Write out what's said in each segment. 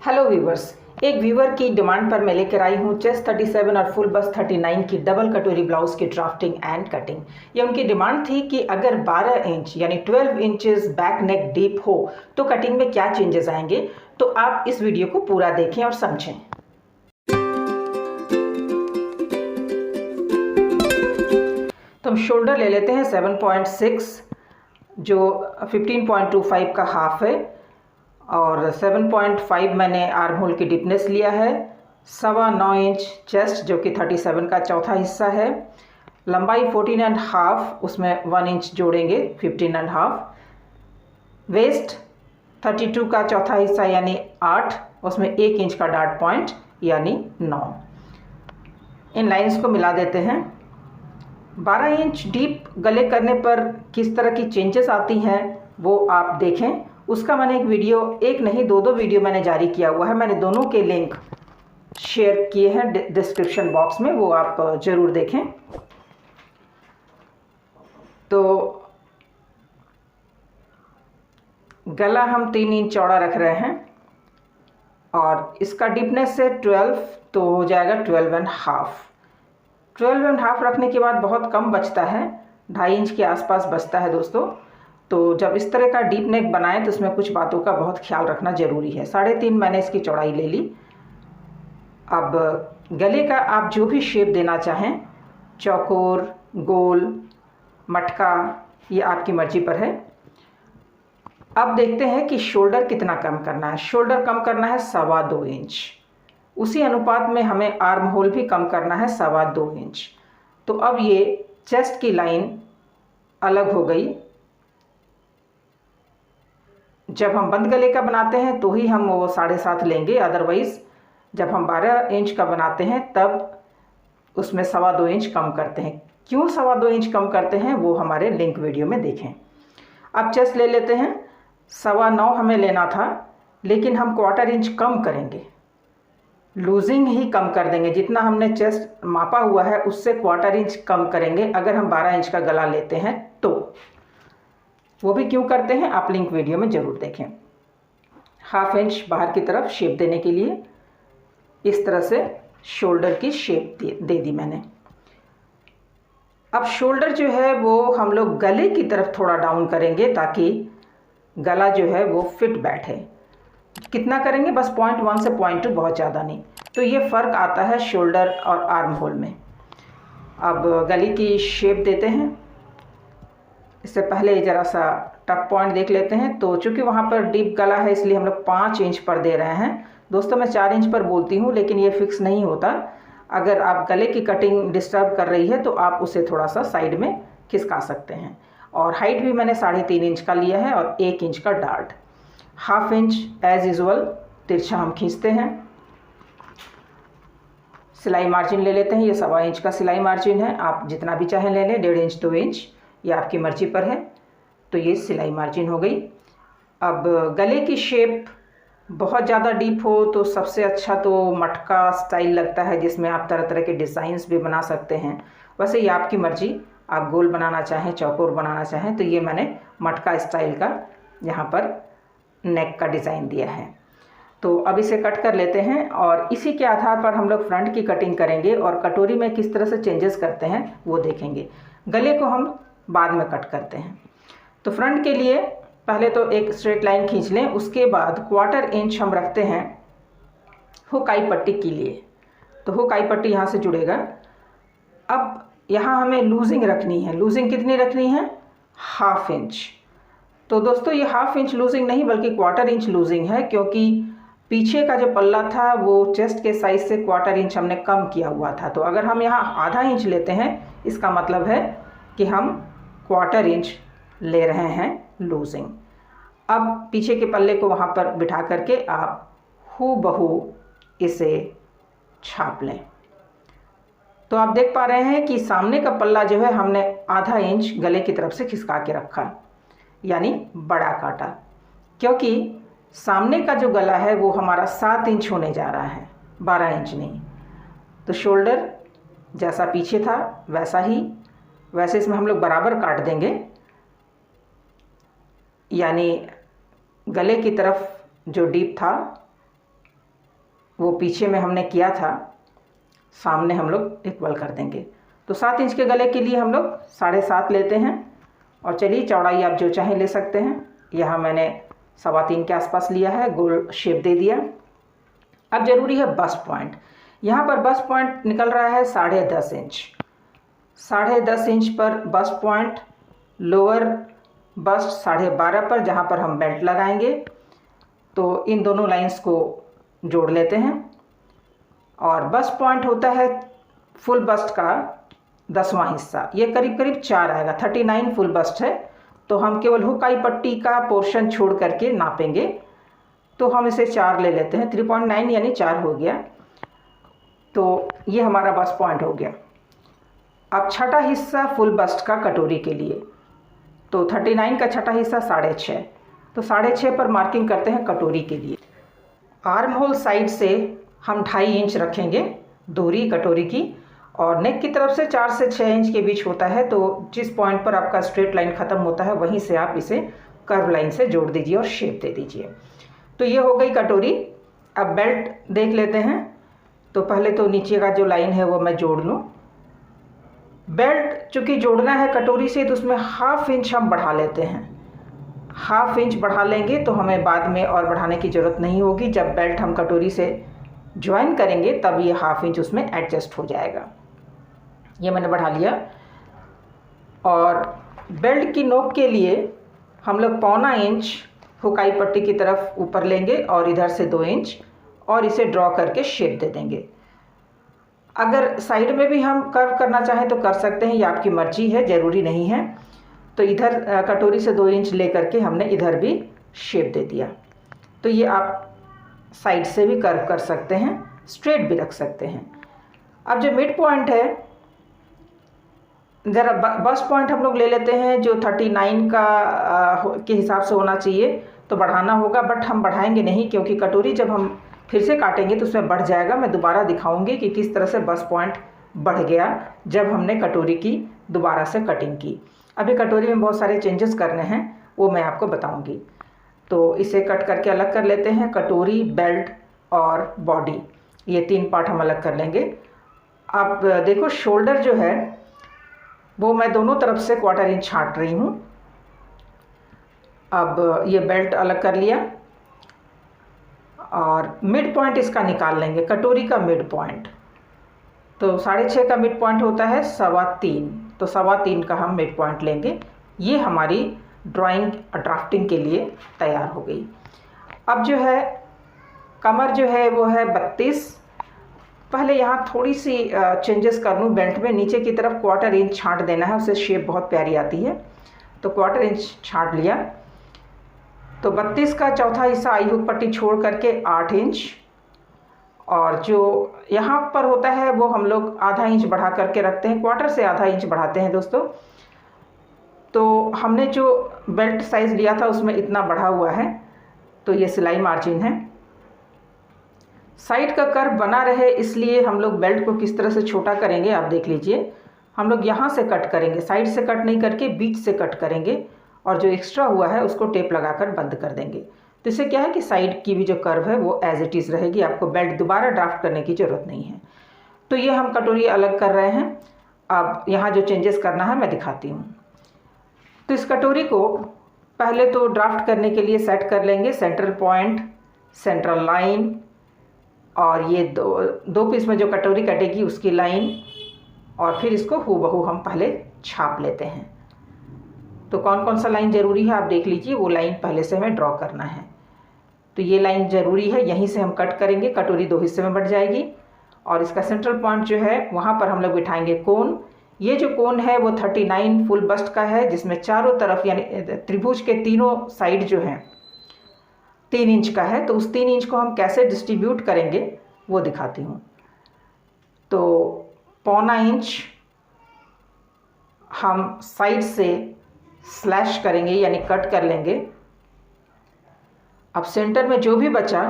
Hello viewers, एक viewer की demand पर मैं लेकर आई हूँ चेस्ट 37 और फुल बस्ट 39 की डबल कटोरी ब्लाउज की ड्राफ्टिंग एंड कटिंग। ये उनकी डिमांड थी कि अगर 12 इंच यानी 12 इंचेस बैक नेक डीप हो तो कटिंग में क्या चेंजेस आएंगे। तो आप इस वीडियो को पूरा देखें और समझें। तो हम शोल्डर ले लेते हैं 7.6 जो 15.25 का हाफ है और 7.5 मैंने आर्म होल की डीपनेस लिया है। 9.25 इंच चेस्ट जो कि 37 का चौथा हिस्सा है। लंबाई 14.5, उसमें 1 इंच जोड़ेंगे 15.5। वेस्ट 32 का चौथा हिस्सा यानी 8, उसमें 1 इंच का डार्ट पॉइंट यानी 9। इन लाइंस को मिला देते हैं। 12 इंच डीप गले करने पर किस तरह की चेंजेस आती हैं वो आप देखें। उसका मैंने एक वीडियो, एक नहीं दो वीडियो मैंने जारी किया हुआ है। मैंने दोनों के लिंक शेयर किए हैं डिस्क्रिप्शन बॉक्स में, वो आप ज़रूर देखें। तो गला हम 3 इंच चौड़ा रख रहे हैं और इसका डीपनेस से 12 तो हो जाएगा 12.5। 12.5 रखने के बाद बहुत कम बचता है, 2.5 इंच के आसपास बचता है दोस्तों। तो जब इस तरह का डीप नेक बनाएं तो इसमें कुछ बातों का बहुत ख्याल रखना ज़रूरी है। 3.5 मैंने इसकी चौड़ाई ले ली। अब गले का आप जो भी शेप देना चाहें, चौकोर, गोल, मटका, ये आपकी मर्जी पर है। अब देखते हैं कि शोल्डर कितना कम करना है। शोल्डर कम करना है 2.25 इंच। उसी अनुपात में हमें आर्म होल भी कम करना है 2.25 इंच। तो अब ये चेस्ट की लाइन अलग हो गई। जब हम बंद गले का बनाते हैं तो ही हम वो 7.5 लेंगे, अदरवाइज़ जब हम 12 इंच का बनाते हैं तब उसमें 2.25 इंच कम करते हैं। क्यों 2.25 इंच कम करते हैं वो हमारे लिंक वीडियो में देखें। अब चेस्ट ले लेते हैं। 9.25 हमें लेना था, लेकिन हम 1/4 इंच कम करेंगे, लूजिंग ही कम कर देंगे। जितना हमने चेस्ट मापा हुआ है उससे 1/4 इंच कम करेंगे अगर हम 12 इंच का गला लेते हैं तो। वो भी क्यों करते हैं आप लिंक वीडियो में ज़रूर देखें। 1/2 इंच बाहर की तरफ शेप देने के लिए इस तरह से शोल्डर की शेप दे दी मैंने। अब शोल्डर जो है वो हम लोग गले की तरफ थोड़ा डाउन करेंगे ताकि गला जो है वो फिट बैठे। कितना करेंगे? बस 0.1 से 0.2, बहुत ज़्यादा नहीं। तो ये फ़र्क आता है शोल्डर और आर्म होल में। अब गले की शेप देते हैं। इससे पहले ज़रा सा टक पॉइंट देख लेते हैं। तो चूँकि वहाँ पर डीप गला है इसलिए हम लोग 5 इंच पर दे रहे हैं। दोस्तों मैं 4 इंच पर बोलती हूँ, लेकिन ये फिक्स नहीं होता। अगर आप गले की कटिंग डिस्टर्ब कर रही है तो आप उसे थोड़ा सा साइड में खिसका सकते हैं। और हाइट भी मैंने 3.5 इंच का लिया है और 1 इंच का डार्ट। 1/2 इंच एज यूजुअल तिरछा हम खींचते हैं। सिलाई मार्जिन ले लेते हैं। ये 1.25 इंच का सिलाई मार्जिन है, आप जितना भी चाहें ले लें, 1.5 इंच 2 इंच, ये आपकी मर्जी पर है। तो ये सिलाई मार्जिन हो गई। अब गले की शेप बहुत ज़्यादा डीप हो तो सबसे अच्छा तो मटका स्टाइल लगता है, जिसमें आप तरह तरह के डिज़ाइंस भी बना सकते हैं। वैसे ये आपकी मर्जी, आप गोल बनाना चाहें, चौकोर बनाना चाहें। तो ये मैंने मटका स्टाइल का यहाँ पर नेक का डिज़ाइन दिया है। तो अब इसे कट कर लेते हैं और इसी के आधार पर हम लोग फ्रंट की कटिंग करेंगे और कटोरी में किस तरह से चेंजेस करते हैं वो देखेंगे। गले को हम बाद में कट करते हैं। तो फ्रंट के लिए पहले तो एक स्ट्रेट लाइन खींच लें, उसके बाद 1/4 इंच हम रखते हैं हुक आई पट्टी के लिए। तो हुक आई पट्टी यहाँ से जुड़ेगा। अब यहाँ हमें लूजिंग रखनी है। लूजिंग कितनी रखनी है? 1/2 इंच। तो दोस्तों ये 1/2 इंच लूजिंग नहीं बल्कि 1/4 इंच लूजिंग है, क्योंकि पीछे का जो पल्ला था वो चेस्ट के साइज से 1/4 इंच हमने कम किया हुआ था। तो अगर हम यहाँ 1/2 इंच लेते हैं इसका मतलब है कि हम 1/4 इंच ले रहे हैं लूजिंग। अब पीछे के पल्ले को वहाँ पर बिठा करके आप हूबहू इसे छाप लें। तो आप देख पा रहे हैं कि सामने का पल्ला जो है हमने 1/2 इंच गले की तरफ से खिसका के रखा, यानी बड़ा काटा, क्योंकि सामने का जो गला है वो हमारा 7 इंच होने जा रहा है, 12 इंच नहीं। तो शोल्डर जैसा पीछे था वैसे इसमें हम लोग बराबर काट देंगे, यानी गले की तरफ जो डीप था वो पीछे में हमने किया था, सामने हम लोग इक्वल कर देंगे। तो 7 इंच के गले के लिए हम लोग 7.5 लेते हैं। और चलिए चौड़ाई आप जो चाहें ले सकते हैं। यहाँ मैंने 3.25 के आसपास लिया है, गोल शेप दे दिया। अब ज़रूरी है बस्ट पॉइंट। यहाँ पर बस्ट पॉइंट निकल रहा है 10.5 इंच। 10.5 इंच पर बस्ट पॉइंट, लोअर बस्ट 12.5 पर, जहाँ पर हम बेल्ट लगाएंगे। तो इन दोनों लाइंस को जोड़ लेते हैं। और बस्ट पॉइंट होता है फुल बस्ट का 10वां हिस्सा, ये करीब करीब 4 आएगा। 39 फुल बस्ट है, तो हम केवल हुकाई पट्टी का पोर्शन छोड़ करके नापेंगे। तो हम इसे 4 ले लेते हैं, 3.9 यानी 4 हो गया। तो ये हमारा बस्ट पॉइंट हो गया। अब छठा हिस्सा फुल बस्ट का कटोरी के लिए, तो 39 का छठा हिस्सा 6.5, तो 6.5 पर मार्किंग करते हैं कटोरी के लिए। आर्म होल साइड से हम 2.5 इंच रखेंगे दूरी कटोरी की, और नेक की तरफ से 4 से 6 इंच के बीच होता है। तो जिस पॉइंट पर आपका स्ट्रेट लाइन ख़त्म होता है वहीं से आप इसे कर्व लाइन से जोड़ दीजिए और शेप दे दीजिए। तो ये हो गई कटोरी। अब बेल्ट देख लेते हैं। तो पहले तो नीचे का जो लाइन है वो मैं जोड़ लूँ। बेल्ट चूँकि जोड़ना है कटोरी से, तो उसमें 1/2 इंच हम बढ़ा लेते हैं। 1/2 इंच बढ़ा लेंगे तो हमें बाद में और बढ़ाने की ज़रूरत नहीं होगी। जब बेल्ट हम कटोरी से ज्वाइन करेंगे तब ये 1/2 इंच उसमें एडजस्ट हो जाएगा। ये मैंने बढ़ा लिया। और बेल्ट की नोक के लिए हम लोग 1.25 इंच हुकाई पट्टी की तरफ ऊपर लेंगे और इधर से 2 इंच, और इसे ड्रॉ करके शेप दे देंगे। अगर साइड में भी हम कर्व करना चाहें तो कर सकते हैं, ये आपकी मर्जी है, ज़रूरी नहीं है। तो इधर कटोरी से 2 इंच ले करके हमने इधर भी शेप दे दिया। तो ये आप साइड से भी कर्व कर सकते हैं, स्ट्रेट भी रख सकते हैं। अब जो मिड पॉइंट है, ज़रा बस्ट पॉइंट हम लोग ले लेते हैं जो 39 के हिसाब से होना चाहिए। तो बढ़ाना होगा, बट हम बढ़ाएंगे नहीं, क्योंकि कटोरी जब हम फिर से काटेंगे तो उसमें बढ़ जाएगा। मैं दोबारा दिखाऊंगी कि किस तरह से बस्ट पॉइंट बढ़ गया जब हमने कटोरी की दोबारा से कटिंग की। अभी कटोरी में बहुत सारे चेंजेस करने हैं, वो मैं आपको बताऊंगी। तो इसे कट करके अलग कर लेते हैं। कटोरी, बेल्ट और बॉडी, ये 3 पार्ट हम अलग कर लेंगे। अब देखो शोल्डर जो है वो मैं दोनों तरफ से 1/4 इंच छांट रही हूँ। अब ये बेल्ट अलग कर लिया और मिड पॉइंट इसका निकाल लेंगे, कटोरी का मिड पॉइंट। तो 6.5 का मिड पॉइंट होता है 3.25, तो 3.25 का हम मिड पॉइंट लेंगे। ये हमारी ड्राइंग ड्राफ्टिंग के लिए तैयार हो गई। अब जो है कमर जो है वो है 32। पहले यहाँ थोड़ी सी चेंजेस कर लूँ। बेल्ट में नीचे की तरफ 1/4 इंच छांट देना है, उससे शेप बहुत प्यारी आती है। तो 1/4 इंच छांट लिया। तो 32 का चौथा हिस्सा आई हुक पट्टी छोड़ करके 8 इंच, और जो यहाँ पर होता है वो हम लोग आधा इंच बढ़ा करके रखते हैं, 1/4 से आधा इंच बढ़ाते हैं दोस्तों। तो हमने जो बेल्ट साइज़ लिया था उसमें इतना बढ़ा हुआ है, तो ये सिलाई मार्जिन है। साइड का कर्व बना रहे इसलिए हम लोग बेल्ट को किस तरह से छोटा करेंगे आप देख लीजिए। हम लोग यहाँ से कट करेंगे, साइड से कट नहीं करके बीच से कट करेंगे, और जो एक्स्ट्रा हुआ है उसको टेप लगाकर बंद कर देंगे। तो इससे क्या है कि साइड की भी जो कर्व है वो एज इट इज़ रहेगी, आपको बेल्ट दोबारा ड्राफ्ट करने की ज़रूरत नहीं है। तो ये हम कटोरी अलग कर रहे हैं। अब यहाँ जो चेंजेस करना है मैं दिखाती हूँ। तो इस कटोरी को पहले तो ड्राफ्ट करने के लिए सेट कर लेंगे। सेंट्रल पॉइंट, सेंट्रल लाइन, और ये दो पीस में जो कटोरी कटेगी उसकी लाइन, और फिर इसको हूबहू हम पहले छाप लेते हैं। तो कौन कौन सा लाइन ज़रूरी है आप देख लीजिए, वो लाइन पहले से हमें ड्रॉ करना है। तो ये लाइन ज़रूरी है, यहीं से हम कट करेंगे। कटोरी 2 हिस्से में बढ़ जाएगी, और इसका सेंट्रल पॉइंट जो है वहाँ पर हम लोग बिठाएंगे कोन। ये जो कोन है वो 39 फुल बस्ट का है, जिसमें चारों तरफ यानी त्रिभुज के तीनों साइड जो हैं 3 इंच का है। तो उस 3 इंच को हम कैसे डिस्ट्रीब्यूट करेंगे वो दिखाती हूँ। तो 1.25 इंच हम साइड से स्लैश करेंगे यानी कट कर लेंगे। अब सेंटर में जो भी बचा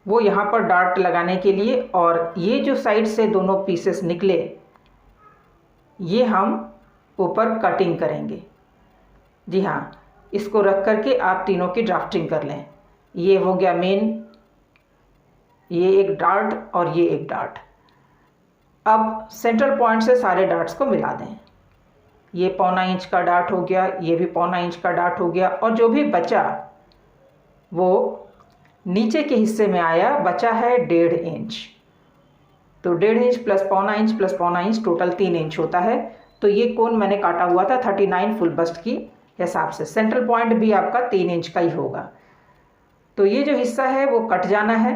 वो यहाँ पर डार्ट लगाने के लिए, और ये जो साइड से दोनों पीसेस निकले ये हम ऊपर कटिंग करेंगे। जी हाँ, इसको रख करके आप तीनों की ड्राफ्टिंग कर लें। ये हो गया मेन ये एक डार्ट और ये एक डार्ट। अब सेंट्रल पॉइंट से सारे डार्ट्स को मिला दें। ये 1.25 इंच का डार्ट हो गया, ये भी 1.25 इंच का डार्ट हो गया, और जो भी बचा वो नीचे के हिस्से में आया, बचा है 1.5 इंच। तो 1.5 inch plus 1.25 inch plus 1.25 inch total 3 inch होता है। तो ये कोण मैंने काटा हुआ था 39 फुल बस्ट की हिसाब से। सेंट्रल पॉइंट भी आपका 3 इंच का ही होगा। तो ये जो हिस्सा है वो कट जाना है।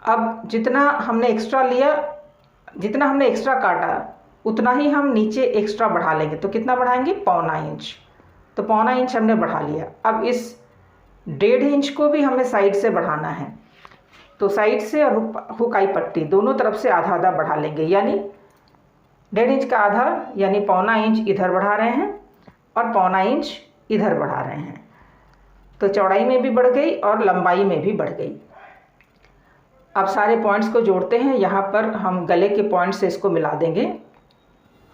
अब जितना हमने एक्स्ट्रा लिया, जितना हमने एक्स्ट्रा काटा, उतना ही हम नीचे एक्स्ट्रा बढ़ा लेंगे। तो कितना बढ़ाएंगे? 1.25 इंच। तो 1.25 इंच हमने बढ़ा लिया। अब इस 1.5 इंच को भी हमें साइड से बढ़ाना है। तो साइड से और हुकाई पट्टी दोनों तरफ से आधा आधा बढ़ा लेंगे, यानी 1.5 इंच का आधा यानी 1.25 इंच इधर बढ़ा रहे हैं और 1.25 इंच इधर बढ़ा रहे हैं। तो चौड़ाई में भी बढ़ गई और लंबाई में भी बढ़ गई। अब सारे पॉइंट्स को जोड़ते हैं। यहाँ पर हम गले के पॉइंट से इसको मिला देंगे।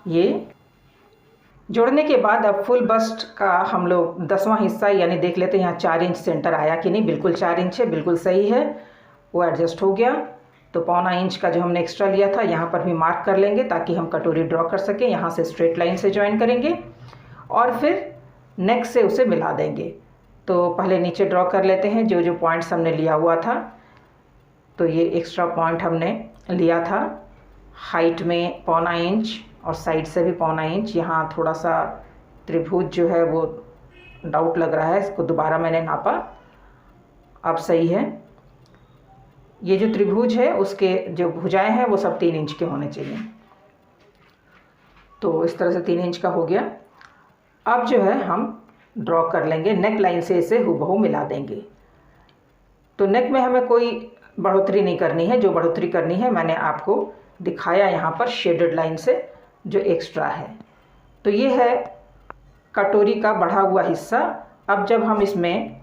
ये जोड़ने के बाद अब फुल बस्ट का हम लोग 10वां हिस्सा यानी देख लेते हैं यहाँ 4 इंच सेंटर आया कि नहीं। बिल्कुल 4 इंच है, बिल्कुल सही है, वो एडजस्ट हो गया। तो 1.25 इंच का जो हमने एक्स्ट्रा लिया था यहाँ पर भी मार्क कर लेंगे ताकि हम कटोरी ड्रॉ कर सकें। यहाँ से स्ट्रेट लाइन से ज्वाइन करेंगे और फिर नेक से उसे मिला देंगे। तो पहले नीचे ड्रॉ कर लेते हैं जो जो पॉइंट्स हमने लिया हुआ था। तो ये एक्स्ट्रा पॉइंट हमने लिया था, हाइट में 1.25 इंच और साइड से भी 1.25 इंच। यहाँ थोड़ा सा त्रिभुज जो है वो डाउट लग रहा है, इसको दोबारा मैंने नापा, अब सही है। ये जो त्रिभुज है उसके जो भुजाएं हैं वो सब 3 इंच के होने चाहिए। तो इस तरह से 3 इंच का हो गया। अब जो है हम ड्रॉ कर लेंगे, नेक लाइन से इसे हुबहू मिला देंगे। तो नेक में हमें कोई बढ़ोतरी नहीं करनी है, जो बढ़ोतरी करनी है मैंने आपको दिखाया यहाँ पर शेडेड लाइन से जो एक्स्ट्रा है। तो ये है कटोरी का बढ़ा हुआ हिस्सा। अब जब हम इसमें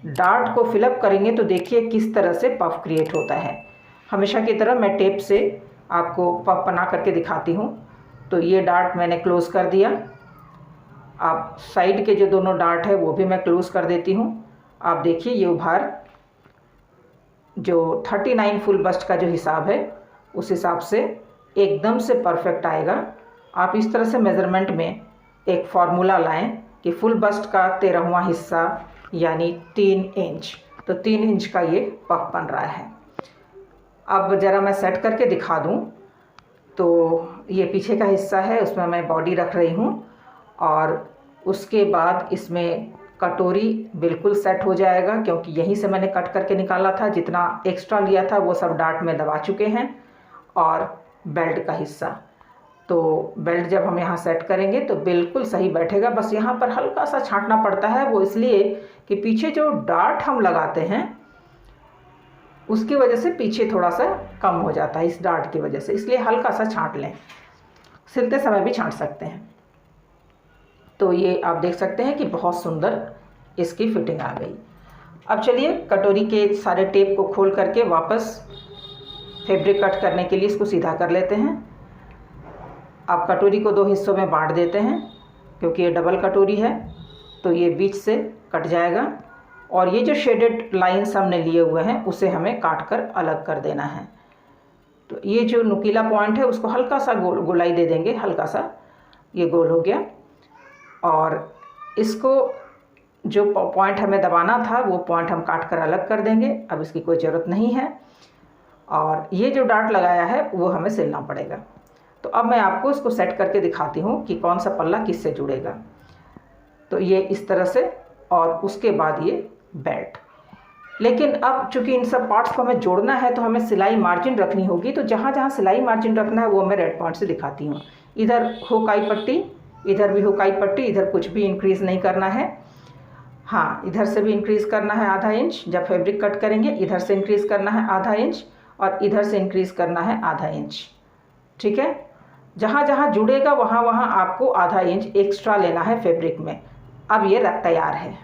डार्ट को फिलअप करेंगे तो देखिए किस तरह से पफ क्रिएट होता है। हमेशा की तरह मैं टेप से आपको पफ बना करके दिखाती हूँ। तो ये डार्ट मैंने क्लोज़ कर दिया। आप साइड के जो दोनों डार्ट है वो भी मैं क्लोज़ कर देती हूँ। आप देखिए ये उभार जो 39 फुल बस्ट का जो हिसाब है उस हिसाब से एकदम से परफेक्ट आएगा। आप इस तरह से मेज़रमेंट में एक फार्मूला लाएं कि फुल बस्ट का 13वां हिस्सा यानी 3 इंच। तो 3 इंच का ये पफ बन रहा है। अब ज़रा मैं सेट करके दिखा दूं। तो ये पीछे का हिस्सा है, उसमें मैं बॉडी रख रही हूँ और उसके बाद इसमें कटोरी बिल्कुल सेट हो जाएगा क्योंकि यहीं से मैंने कट करके निकाला था। जितना एक्स्ट्रा लिया था वो सब डार्ट में दबा चुके हैं। और बेल्ट का हिस्सा, तो बेल्ट जब हम यहाँ सेट करेंगे तो बिल्कुल सही बैठेगा। बस यहाँ पर हल्का सा छांटना पड़ता है, वो इसलिए कि पीछे जो डार्ट हम लगाते हैं उसकी वजह से पीछे थोड़ा सा कम हो जाता है इस डार्ट की वजह से, इसलिए हल्का सा छांट लें। सिलते समय भी छांट सकते हैं। तो ये आप देख सकते हैं कि बहुत सुंदर इसकी फिटिंग आ गई। अब चलिए कटोरी के सारे टेप को खोल करके वापस फैब्रिक कट करने के लिए इसको सीधा कर लेते हैं। अब कटोरी को 2 हिस्सों में बांट देते हैं क्योंकि ये डबल कटोरी है तो ये बीच से कट जाएगा। और ये जो शेडेड लाइंस हमने लिए हुए हैं उसे हमें काट कर अलग कर देना है। तो ये जो नुकीला पॉइंट है उसको हल्का सा गोलाई दे देंगे, हल्का सा, ये गोल हो गया। और इसको जो पॉइंट हमें दबाना था वो पॉइंट हम काट कर अलग कर देंगे, अब इसकी कोई ज़रूरत नहीं है। और ये जो डार्ट लगाया है वो हमें सिलना पड़ेगा। तो अब मैं आपको इसको सेट करके दिखाती हूँ कि कौन सा पल्ला किससे जुड़ेगा। तो ये इस तरह से, और उसके बाद ये बेल्ट। लेकिन अब चूंकि इन सब पार्ट्स को हमें जोड़ना है तो हमें सिलाई मार्जिन रखनी होगी। तो जहाँ जहाँ सिलाई मार्जिन रखना है वो मैं रेड पॉइंट से दिखाती हूँ। इधर हुकाई पट्टी, इधर भी हुकाई पट्टी, इधर कुछ भी इंक्रीज़ नहीं करना है। हाँ, इधर से भी इंक्रीज़ करना है आधा इंच जब फैब्रिक कट करेंगे, इधर से इंक्रीज़ करना है आधा इंच और इधर से इंक्रीज़ करना है आधा इंच। ठीक है, जहाँ जहाँ जुड़ेगा वहाँ वहाँ आपको आधा इंच एक्स्ट्रा लेना है फैब्रिक में। अब ये तैयार है।